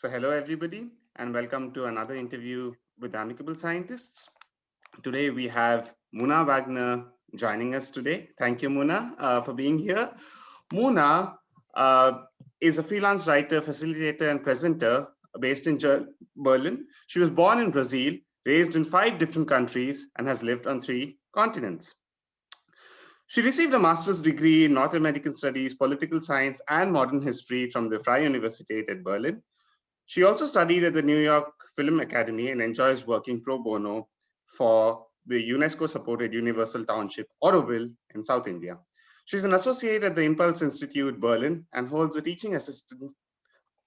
So hello everybody and welcome to another interview with Amicable Scientists. Today we have Muna Wagner joining us today. Thank you Muna for being here. Muna is a freelance writer, facilitator and presenter based in Berlin. She was born in Brazil, raised in 5 different countries and has lived on 3 continents. She received a master's degree in North American Studies, Political Science and Modern History from the Freie Universität at Berlin. She also studied at the New York Film Academy and enjoys working pro bono for the UNESCO-supported Universal Township, Auroville, in South India. She's an associate at the Impulse Institut Berlin and holds a teaching assistant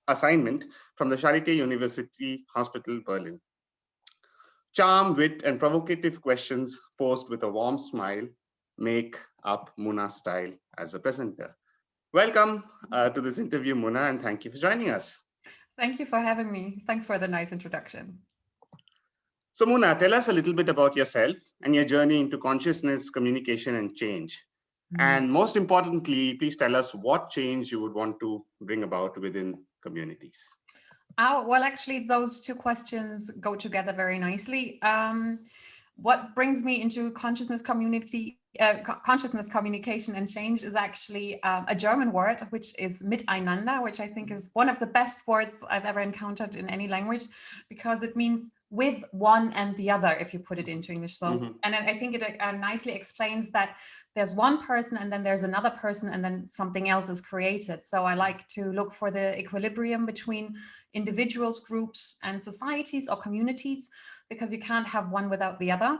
assignment from the Charité University Hospital Berlin. Charm, wit, and provocative questions posed with a warm smile make up Muna's style as a presenter. Welcome to this interview, Muna, and thank you for joining us. Thank you for having me. Thanks for the nice introduction. So Muna, tell us a little bit about yourself and your journey into consciousness, communication, and change. And most importantly, please tell us what change you would want to bring about within communities. Well, actually, those two questions go together very nicely. What brings me into consciousness communication and change is actually a German word, which is miteinander, which I think is one of the best words I've ever encountered in any language, because it means with one and the other, if you put it into English. So, and I think it nicely explains that there's one person and then there's another person and then something else is created. So I like to look for the equilibrium between individuals, groups, and societies or communities, because you can't have one without the other.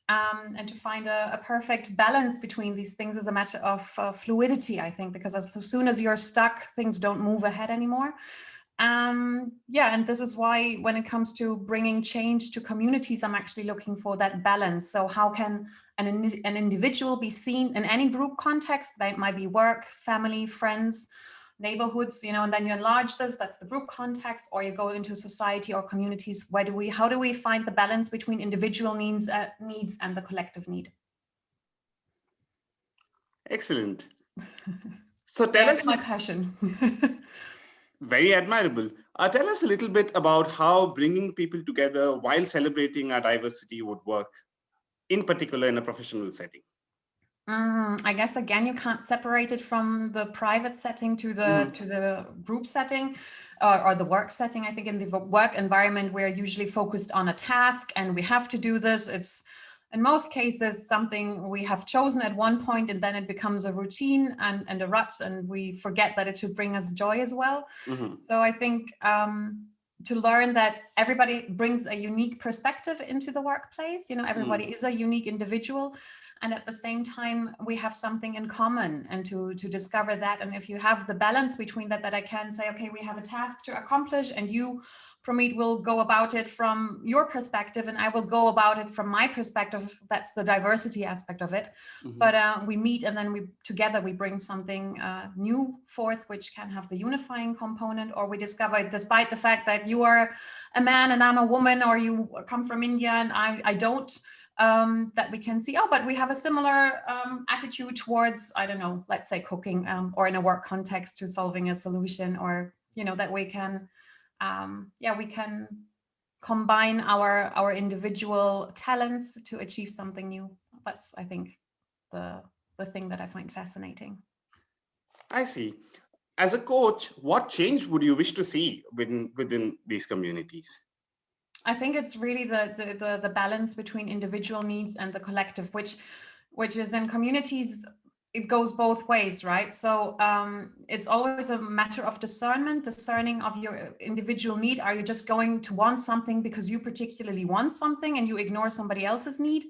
And to find a perfect balance between these things is a matter of fluidity, I think, because as soon as you're stuck, things don't move ahead anymore. And this is why when it comes to bringing change to communities, I'm actually looking for that balance. So how can an individual be seen in any group context? That might be work, family, friends, neighborhoods, and then you enlarge this, that's the group context, or you go into society or communities. How do we find the balance between individual needs and the collective need? Excellent. So tell us my passion. Very admirable. Tell us a little bit about how bringing people together while celebrating our diversity would work, in particular in a professional setting. I guess, again, you can't separate it from the private setting to the group setting or the work setting. I think in the work environment, we're usually focused on a task and we have to do this. It's in most cases something we have chosen at one point, and then it becomes a routine and a rut, and we forget that it should bring us joy as well. So I think to learn that everybody brings a unique perspective into the workplace, everybody is a unique individual. And at the same time, we have something in common, and to discover that. And if you have the balance between that I can say, okay, we have a task to accomplish, and you, Pramit, will go about it from your perspective, and I will go about it from my perspective. That's the diversity aspect of it. But we meet, and then together we bring something new forth, which can have the unifying component, or we discover, despite the fact that you are a man and I'm a woman, or you come from India and I don't, that we can see, but we have a similar attitude towards, I don't know, let's say cooking, or in a work context to solving a solution, or, that we can, we can combine our individual talents to achieve something new. That's, I think, the thing that I find fascinating. I see. As a coach, what change would you wish to see within these communities? I think it's really the balance between individual needs and the collective, which is in communities, it goes both ways, right? So it's always a matter of discerning of your individual need. Are you just going to want something because you particularly want something and you ignore somebody else's need?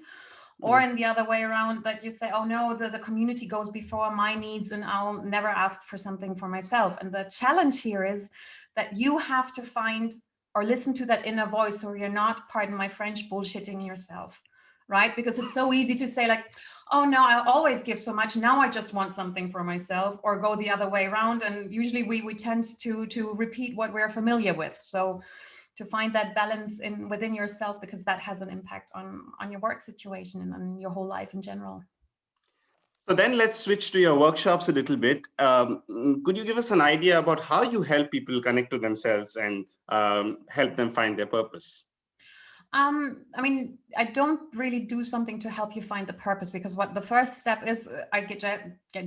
Or in the other way around, that you say, oh no, the community goes before my needs and I'll never ask for something for myself. And the challenge here is that you have to find or listen to that inner voice, so you're not, pardon my French, bullshitting yourself, right? Because it's so easy to say like, oh no, I always give so much, now I just want something for myself, or go the other way around. And usually we tend to repeat what we're familiar with. So to find that balance within yourself, because that has an impact on your work situation and on your whole life in general. So then let's switch to your workshops a little bit. Could you give us an idea about how you help people connect to themselves and help them find their purpose? I mean, I don't really do something to help you find the purpose, because what the first step is,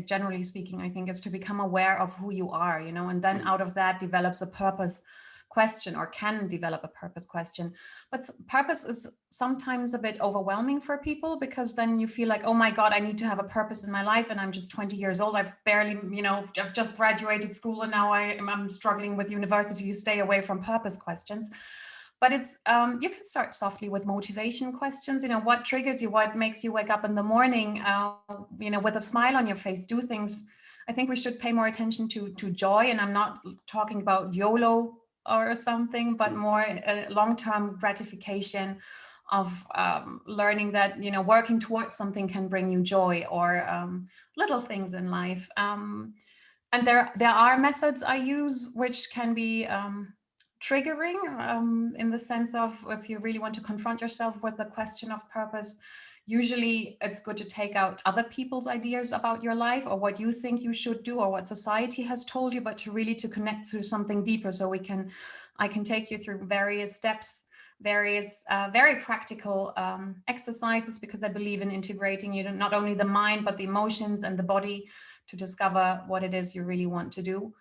generally speaking, I think, is to become aware of who you are, and then out of that develops a purpose question, or can develop a purpose question. But purpose is sometimes a bit overwhelming for people, because then you feel like, oh my God, I need to have a purpose in my life, and I'm just 20 years old. I've barely, I've just graduated school, and now I'm struggling with university. You stay away from purpose questions. But it's you can start softly with motivation questions. What triggers you? What makes you wake up in the morning? With a smile on your face. Do things. I think we should pay more attention to joy, and I'm not talking about YOLO or something, but more long-term gratification of learning that working towards something can bring you joy, or little things in life. And there are methods I use which can be triggering, in the sense of, if you really want to confront yourself with the question of purpose, usually it's good to take out other people's ideas about your life, or what you think you should do, or what society has told you, but to connect to something deeper. So I can take you through various steps, various very practical exercises, because I believe in integrating not only the mind, but the emotions and the body, to discover what it is you really want to do.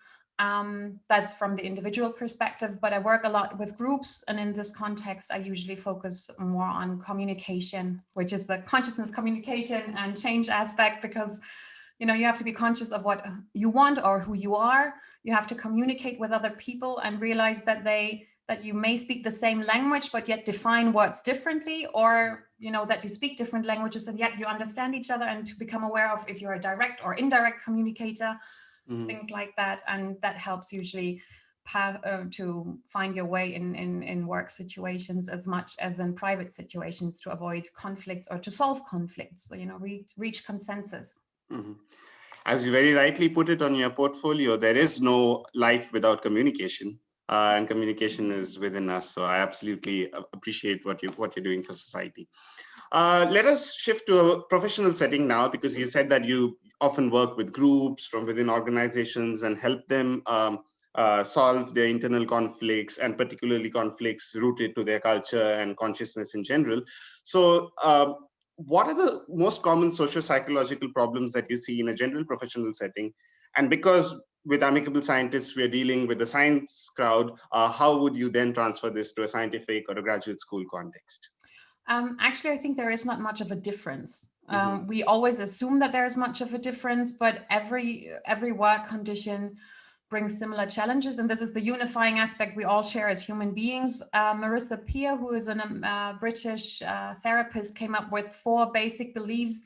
That's from the individual perspective, but I work a lot with groups. And in this context, I usually focus more on communication, which is the consciousness communication and change aspect, because, you have to be conscious of what you want or who you are. You have to communicate with other people and realize that you may speak the same language, but yet define words differently, or, that you speak different languages and yet you understand each other, and to become aware of if you're a direct or indirect communicator. Things like that. And that helps usually to find your way in work situations as much as in private situations, to avoid conflicts or to solve conflicts. So, reach consensus. Mm-hmm. As you very rightly put it on your portfolio, there is no life without communication, and communication is within us. So I absolutely appreciate what you're doing for society. Let us shift to a professional setting now, because you said that you often work with groups from within organizations and help them solve their internal conflicts, and particularly conflicts rooted to their culture and consciousness in general. So what are the most common socio-psychological problems that you see in a general professional setting? And because with Amicable Scientists, we are dealing with the science crowd, how would you then transfer this to a scientific or a graduate school context? Actually, I think there is not much of a difference. We always assume that there is much of a difference, but every work condition brings similar challenges. And this is the unifying aspect we all share as human beings. Marissa Peer, who is a British therapist, came up with 4 basic beliefs,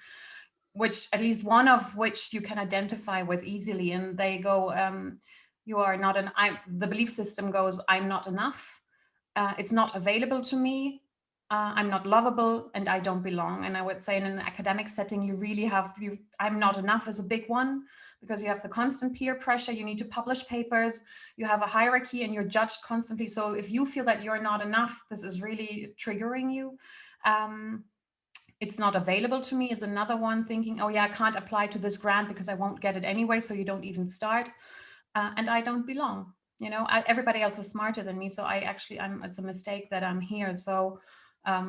which at least one of which you can identify with easily. And they go, you are not the belief system goes, I'm not enough. It's not available to me. I'm not lovable, and I don't belong. And I would say in an academic setting, you really I'm not enough is a big one, because you have the constant peer pressure. You need to publish papers. You have a hierarchy and you're judged constantly. So if you feel that you're not enough, this is really triggering you. It's not available to me is another one, thinking, oh yeah, I can't apply to this grant because I won't get it anyway. So you don't even start. And I don't belong. Everybody else is smarter than me. So it's a mistake that I'm here. So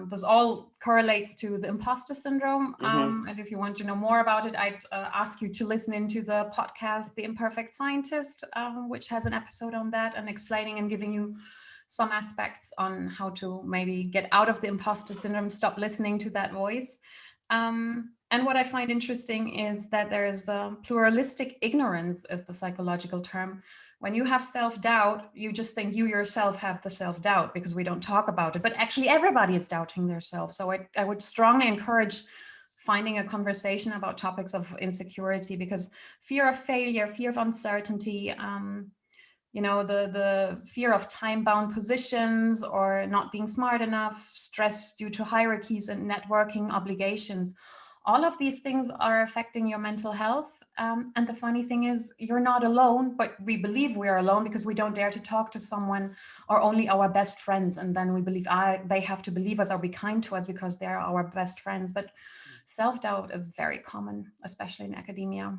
this all correlates to the imposter syndrome. And if you want to know more about it, I'd ask you to listen into the podcast, The Imperfect Scientist, which has an episode on that, and explaining and giving you some aspects on how to maybe get out of the imposter syndrome, stop listening to that voice. And what I find interesting is that there's pluralistic ignorance, is the psychological term. When you have self-doubt, you just think you yourself have the self-doubt because we don't talk about it. But actually, everybody is doubting their self. So I would strongly encourage finding a conversation about topics of insecurity, because fear of failure, fear of uncertainty, the fear of time-bound positions or not being smart enough, stress due to hierarchies and networking obligations. All of these things are affecting your mental health. And the funny thing is, you're not alone, but we believe we are alone because we don't dare to talk to someone, or only our best friends. And then we believe they have to believe us or be kind to us because they're our best friends. But self-doubt is very common, especially in academia.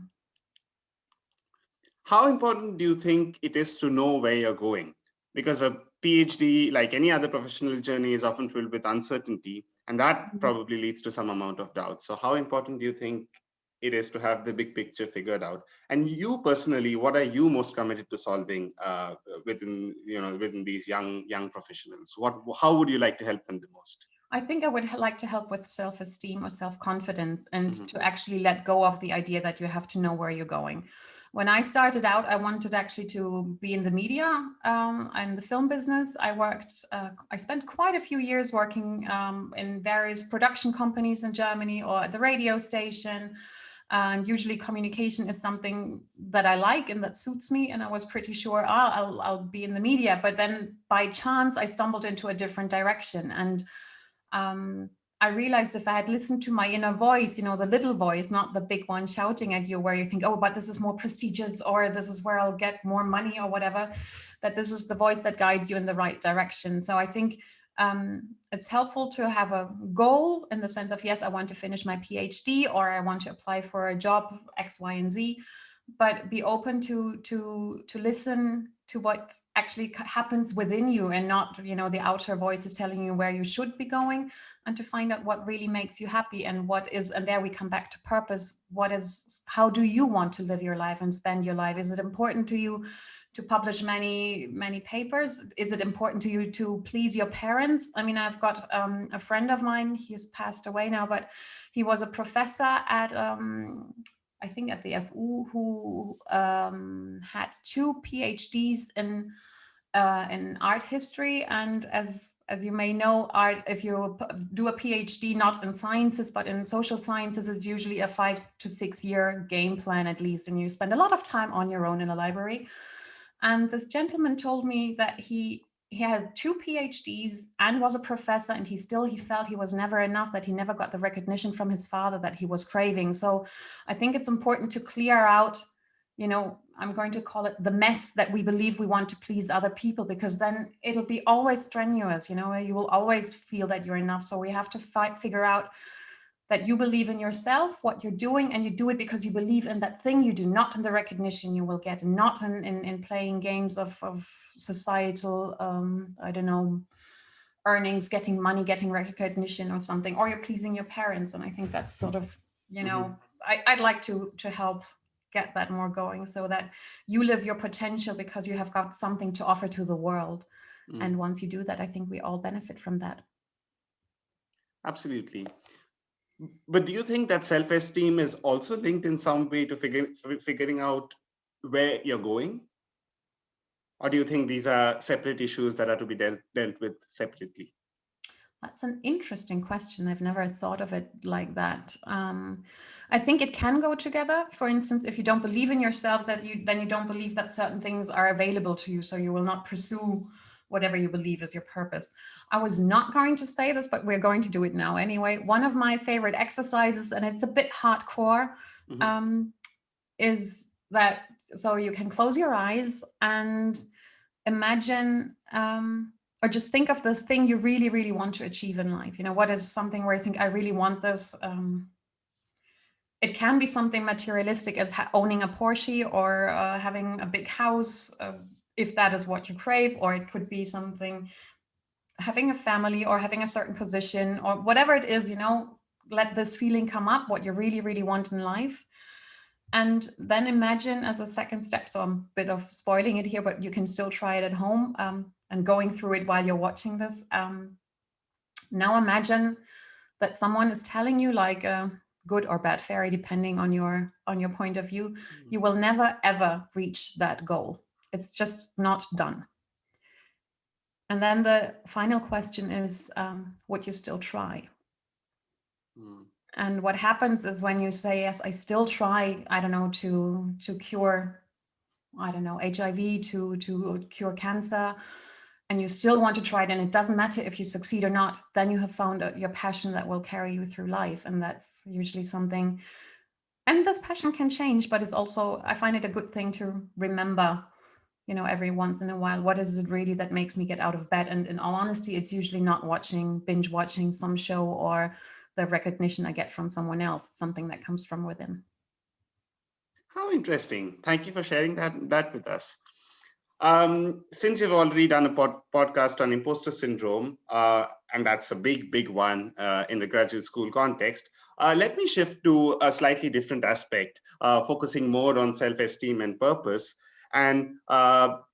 How important do you think it is to know where you're going? Because a PhD, like any other professional journey, is often filled with uncertainty, and that probably leads to some amount of doubt. So how important do you think it is to have the big picture figured out? And you personally, what are you most committed to solving within these young professionals? How would you like to help them the most? I think I would like to help with self-esteem or self-confidence, and Mm-hmm. to actually let go of the idea that you have to know where you're going. When I started out, I wanted actually to be in the media and the film business. I spent quite a few years working in various production companies in Germany or at the radio station. And usually communication is something that I like and that suits me. And I was pretty sure I'll be in the media. But then by chance, I stumbled into a different direction. And I realized if I had listened to my inner voice, the little voice, not the big one shouting at you where you think, oh, but this is more prestigious, or this is where I'll get more money or whatever, that this is the voice that guides you in the right direction. So I think it's helpful to have a goal in the sense of, yes, I want to finish my PhD, or I want to apply for a job X, Y, and Z, but be open to listen to what actually happens within you, and not, the outer voice is telling you where you should be going, and to find out what really makes you happy, and and there we come back to purpose. How do you want to live your life and spend your life? Is it important to you to publish many papers? Is it important to you to please your parents? I mean, I've got a friend of mine, he has passed away now, but he was a professor at I think at the FU, who had 2 PhDs in art history. And as you may know, art, if you do a PhD not in sciences but in social sciences, is usually a 5 to 6 year game plan at least, and you spend a lot of time on your own in a library. And this gentleman told me that he had 2 PhDs and was a professor, and he felt he was never enough, that he never got the recognition from his father that he was craving. So I think it's important to clear out, I'm going to call it the mess that we believe we want to please other people, because then it'll be always strenuous, you will always feel that you're enough. So we have to figure out that you believe in yourself, what you're doing, and you do it because you believe in that thing you do, not in the recognition you will get, and not in playing games of societal, I don't know, earnings, getting money, getting recognition or something, or you're pleasing your parents. And I think that's sort of, I'd like to help get that more going, so that you live your potential because you have got something to offer to the world. And once you do that, I think we all benefit from that. Absolutely. But do you think that self-esteem is also linked in some way to figuring out where you're going? Or do you think these are separate issues that are to be dealt with separately? That's an interesting question. I've never thought of it like that. I think it can go together. For instance, if you don't believe in yourself, then you don't believe that certain things are available to you, so you will not pursue whatever you believe is your purpose. I was not going to say this, but we're going to do it now anyway. One of my favorite exercises, and it's a bit hardcore, is that, so you can close your eyes and imagine, or just think of the thing you really, really want to achieve in life. What is something where you think, I really want this? It can be something materialistic as owning a Porsche, or having a big house, if that is what you crave, or it could be something, having a family, or having a certain position, or whatever it is, let this feeling come up, what you really, really want in life. And then imagine as a second step, so I'm a bit of spoiling it here, but you can still try it at home, and going through it while you're watching this. Now imagine that someone is telling you, like a good or bad fairy, depending on your point of view, you will never, ever reach that goal. It's just not done. And then the final question is, would you still try? And what happens is, when you say, yes, I still try, I don't know, to cure, I don't know, HIV, to cure cancer, and you still want to try it, and it doesn't matter if you succeed or not, then you have found your passion that will carry you through life. And that's usually something, and this passion can change, but it's also, I find it a good thing to remember, every once in a while, what is it really that makes me get out of bed? And in all honesty, it's usually not binge watching some show, or the recognition I get from someone else. It's something that comes from within. How interesting. Thank you for sharing that with us. Since you've already done a podcast on imposter syndrome, and that's a big one in the graduate school context, let me shift to a slightly different aspect, focusing more on self-esteem and purpose. And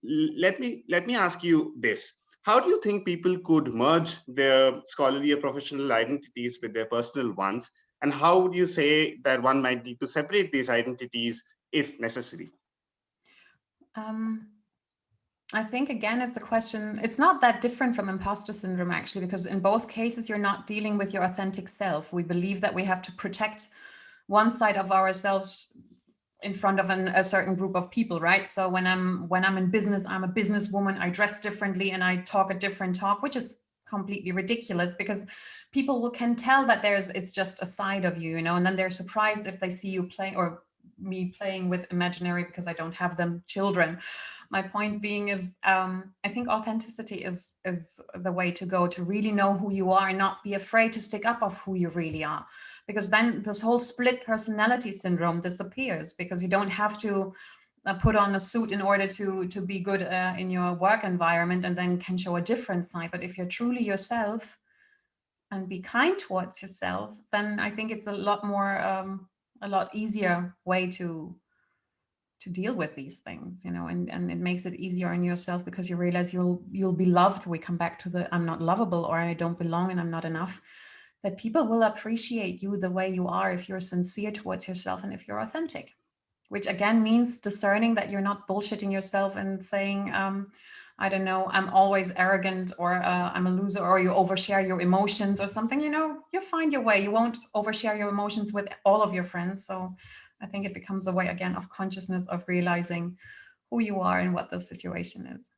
let me ask you this. How do you think people could merge their scholarly or professional identities with their personal ones? And how would you say that one might need to separate these identities if necessary? I think, again, it's a question, it's not that different from imposter syndrome, actually, because in both cases, you're not dealing with your authentic self. We believe that we have to protect one side of ourselves in front of a certain group of people, right? So when I'm in business, I'm a businesswoman, I dress differently and I talk a different talk, which is completely ridiculous, because people can tell that it's just a side of you, and then they're surprised if they see you play, or me playing with imaginary, because I don't have them, children. My point being is, I think authenticity is the way to go, to really know who you are and not be afraid to stick up of who you really are, because then this whole split personality syndrome disappears, because you don't have to put on a suit in order to be good in your work environment and then can show a different side. But if you're truly yourself and be kind towards yourself, then I think it's a lot easier way to deal with these things, and it makes it easier on yourself, because you realize you'll be loved. We come back to the I'm not lovable, or I don't belong and I'm not enough. That people will appreciate you the way you are if you're sincere towards yourself and if you're authentic, which again means discerning that you're not bullshitting yourself and saying, I don't know, I'm always arrogant, or I'm a loser, or you overshare your emotions or something. You'll find your way. You won't overshare your emotions with all of your friends. So I think it becomes a way, again, of consciousness, of realizing who you are and what the situation is.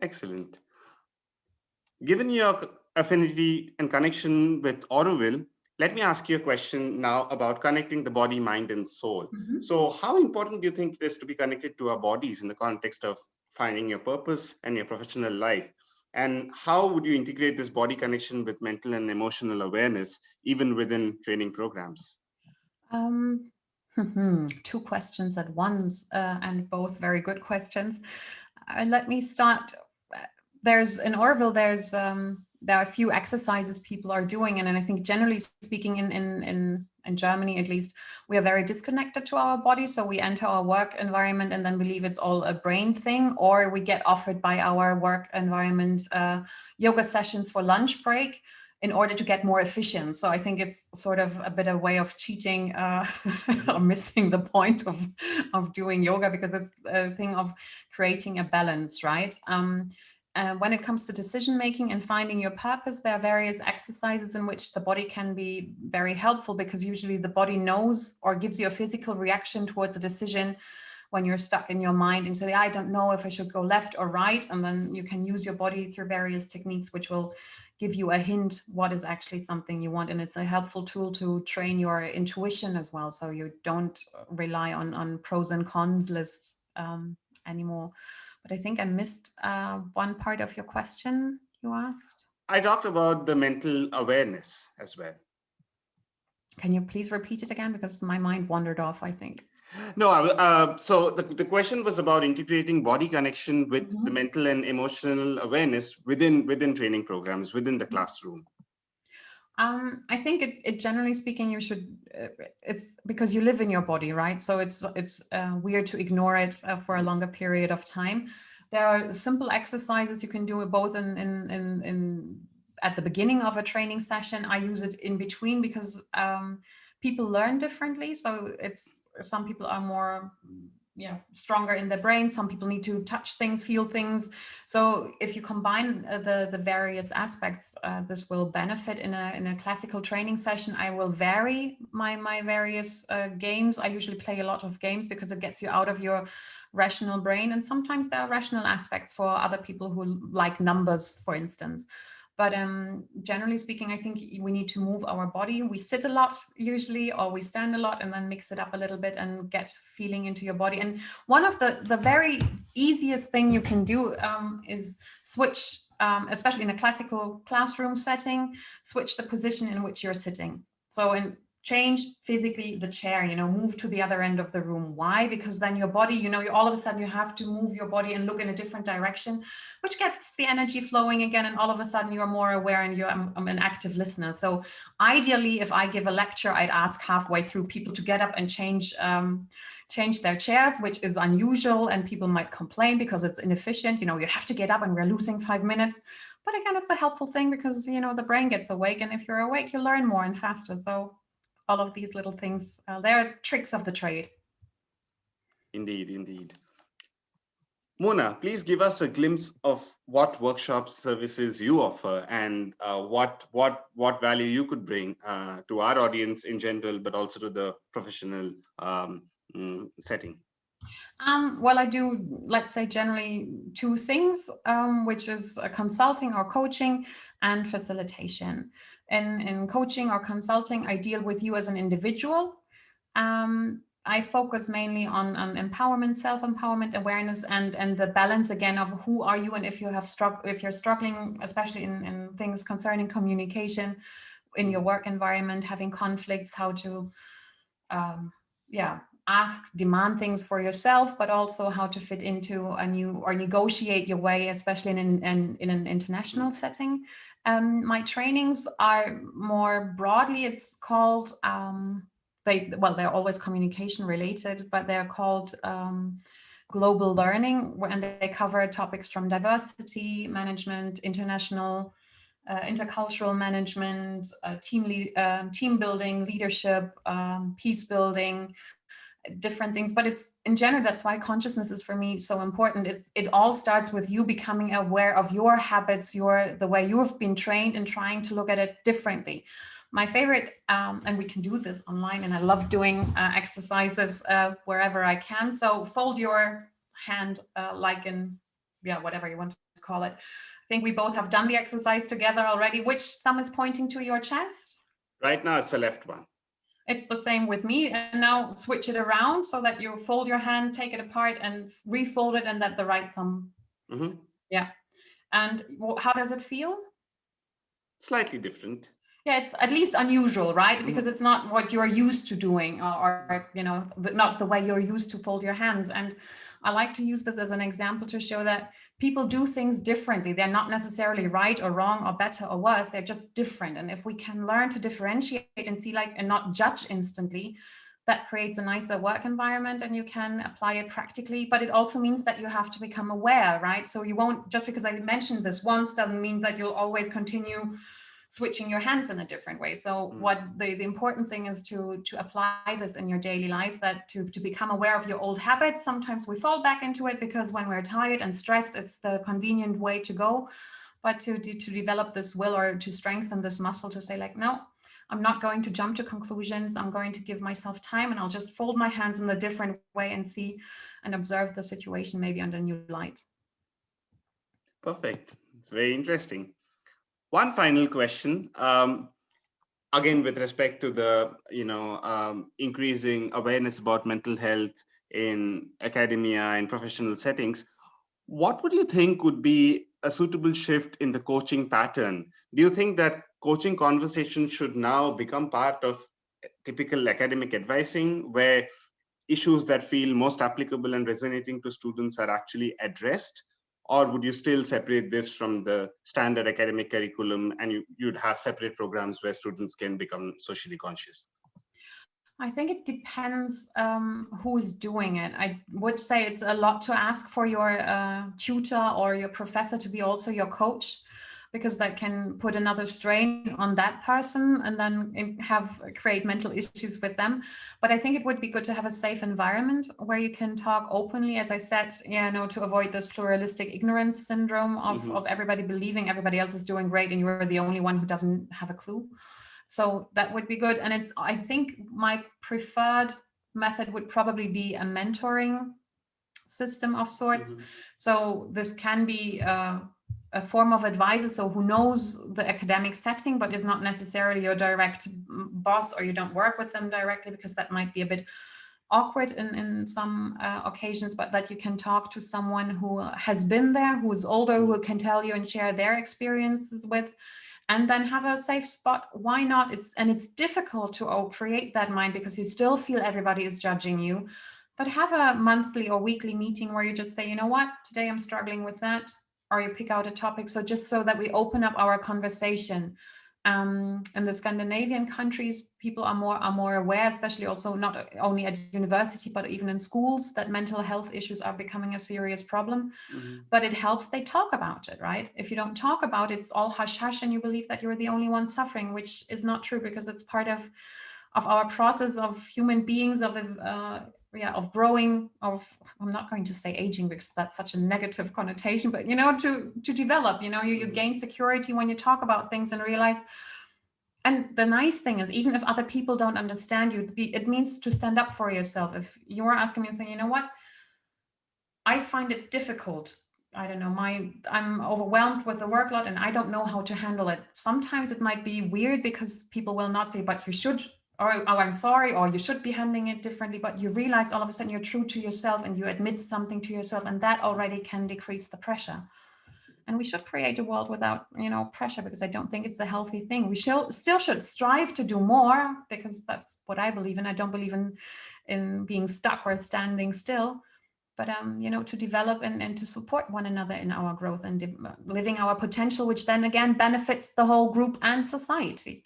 Excellent. Given your affinity and connection with Auroville, let me ask you a question now about connecting the body, mind, and soul. Mm-hmm. So how important do you think it is to be connected to our bodies in the context of finding your purpose and your professional life? And how would you integrate this body connection with mental and emotional awareness, even within training programs? Two questions at once, and both very good questions. Let me start. There's in Orville, there are a few exercises people are doing, and I think generally speaking, in Germany at least, we are very disconnected to our body. So we enter our work environment and then believe it's all a brain thing, or we get offered by our work environment yoga sessions for lunch break in order to get more efficient. So I think it's sort of a bit of a way of cheating or missing the point of doing yoga, because it's a thing of creating a balance, right? When it comes to decision making and finding your purpose, there are various exercises in which the body can be very helpful, because usually the body knows or gives you a physical reaction towards a decision when you're stuck in your mind and say, I don't know if I should go left or right. And then you can use your body through various techniques, which will give you a hint what is actually something you want. And it's a helpful tool to train your intuition as well, so you don't rely on pros and cons lists anymore. But I think I missed one part of your question you asked. I talked about the mental awareness as well. Can you please repeat it again? Because my mind wandered off, I think. No, so the question was about integrating body connection with the mental and emotional awareness within training programs, within the classroom. I think it generally speaking, you should, it's because you live in your body, right? So it's weird to ignore it for a longer period of time. There are simple exercises you can do both in at the beginning of a training session. I use it in between, because people learn differently. So it's, some people are more stronger in their brain. Some people need to touch things, feel things. So if you combine the various aspects, this will benefit in a classical training session. I will vary my various games. I usually play a lot of games because it gets you out of your rational brain. And sometimes there are rational aspects for other people who like numbers, for instance. But generally speaking, I think we need to move our body. We sit a lot usually, or we stand a lot, and then mix it up a little bit and get feeling into your body. And one of the very easiest thing you can do is switch especially in a classical classroom setting, switch the position in which you're sitting. So change physically the chair, move to the other end of the room. Why? Because then your body, you all of a sudden you have to move your body and look in a different direction, which gets the energy flowing again. And all of a sudden you're more aware and I'm an active listener. So ideally, if I give a lecture, I'd ask halfway through people to get up and change their chairs, which is unusual. And people might complain because it's inefficient. You have to get up and we're losing 5 minutes. But again, it's a helpful thing because, the brain gets awake. And if you're awake, you learn more and faster. So all of these little things, they're tricks of the trade. Indeed, indeed. Muna, please give us a glimpse of what workshops, services you offer, and what value you could bring to our audience in general, but also to the professional setting. Well, I do, let's say, generally 2 things, which is consulting or coaching and facilitation. In coaching or consulting, I deal with you as an individual. I focus mainly on empowerment, self-empowerment, awareness, and the balance again of who are you, and if you're struggling, especially in things concerning communication in your work environment, having conflicts, how to demand things for yourself, but also how to fit into a new or negotiate your way, especially in an international setting. My trainings are more broadly, it's called, they're always communication related, but they're called global learning, and they cover topics from diversity management, international intercultural management, team building, leadership, peace building, different things. But it's in general, that's why consciousness is for me so important. It all starts with you becoming aware of your habits, the way you've been trained, and trying to look at it differently. My favorite, and we can do this online, and I love doing exercises wherever I can. So fold your hand like in, whatever you want to call it. I think we both have done the exercise together already. Which thumb is pointing to your chest? Right now, it's the left one. It's the same with me. And now switch it around so that you fold your hand, take it apart and refold it, and that the right thumb. Mm-hmm. Yeah. And how does it feel? Slightly different. Yeah, it's at least unusual, right? Because it's not what you're used to doing, or not the way you're used to fold your hands. And I like to use this as an example to show that people do things differently. They're not necessarily right or wrong or better or worse. They're just different. And if we can learn to differentiate and see and not judge instantly, that creates a nicer work environment, and you can apply it practically. But it also means that you have to become aware, right? So you won't, just because I mentioned this once doesn't mean that you'll always continue switching your hands in a different way. So what the important thing is to apply this in your daily life, that to become aware of your old habits. Sometimes we fall back into it because when we're tired and stressed, it's the convenient way to go. But to develop this will, or to strengthen this muscle, to say no, I'm not going to jump to conclusions. I'm going to give myself time, and I'll just fold my hands in a different way and see and observe the situation maybe under new light. Perfect. It's very interesting. One final question, again, with respect to the, increasing awareness about mental health in academia and professional settings. What would you think would be a suitable shift in the coaching pattern? Do you think that coaching conversation should now become part of typical academic advising, where issues that feel most applicable and resonating to students are actually addressed? Or would you still separate this from the standard academic curriculum, and you'd have separate programs where students can become socially conscious? I think it depends who's doing it. I would say it's a lot to ask for your tutor or your professor to be also your coach, because that can put another strain on that person and then create mental issues with them. But I think it would be good to have a safe environment where you can talk openly, as I said, to avoid this pluralistic ignorance syndrome of everybody believing everybody else is doing great and you're the only one who doesn't have a clue. So that would be good. And I think my preferred method would probably be a mentoring system of sorts. So this can be a form of advisor, so who knows the academic setting, but is not necessarily your direct boss, or you don't work with them directly, because that might be a bit awkward in some occasions, but that you can talk to someone who has been there, who is older, who can tell you and share their experiences with, and then have a safe spot. Why not? It's difficult to create that mind because you still feel everybody is judging you, but have a monthly or weekly meeting where you just say, you know what, today I'm struggling with that, or you pick out a topic. So just so that we open up our conversation. In the Scandinavian countries, people are more aware, especially also not only at university, but even in schools, that mental health issues are becoming a serious problem. But it helps they talk about it, right? If you don't talk about it, it's all hush hush, and you believe that you're the only one suffering, which is not true, because it's part of our process of human beings, of growing, I'm not going to say aging because that's such a negative connotation, but to develop, you gain security when you talk about things and realize. And the nice thing is, even if other people don't understand you, it means to stand up for yourself. If you are asking me and saying, you know what, I find it difficult, I don't know, I'm overwhelmed with the workload and I don't know how to handle it. Sometimes it might be weird because people will not say, but you should, or oh, I'm sorry, or you should be handling it differently. But you realize all of a sudden you're true to yourself and you admit something to yourself, and that already can decrease the pressure. And we should create a world without, pressure, because I don't think it's a healthy thing. We still should strive to do more, because that's what I believe in. I don't believe in being stuck or standing still. But to develop and to support one another in our growth and living our potential, which then again benefits the whole group and society.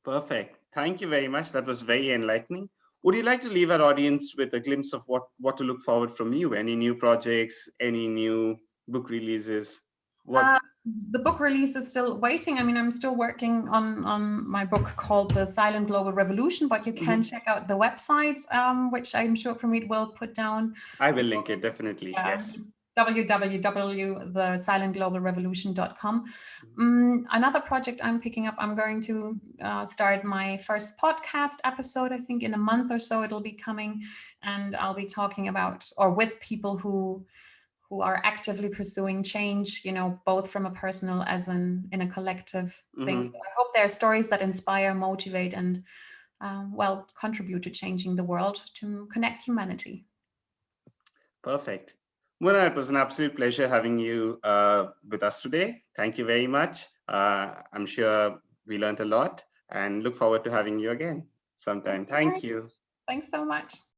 Perfect. Thank you very much. That was very enlightening. Would you like to leave our audience with a glimpse of what to look forward from you? Any new projects, any new book releases? The book release is still waiting. I mean, I'm still working on my book called The Silent Global Revolution, but you can check out the website, which I'm sure Pramit will put down. I will link it, definitely. Yes. www.thesilentglobalrevolution.com. Another project I'm picking up, I'm going to start my first podcast episode. I think in a month or so it'll be coming, and I'll be talking about, or with people who are actively pursuing change, both from a personal as in a collective thing. So I hope there are stories that inspire, motivate, and contribute to changing the world, to connect humanity. Perfect. Muna, it was an absolute pleasure having you with us today. Thank you very much. I'm sure we learned a lot and look forward to having you again sometime. Thank you. Thanks so much.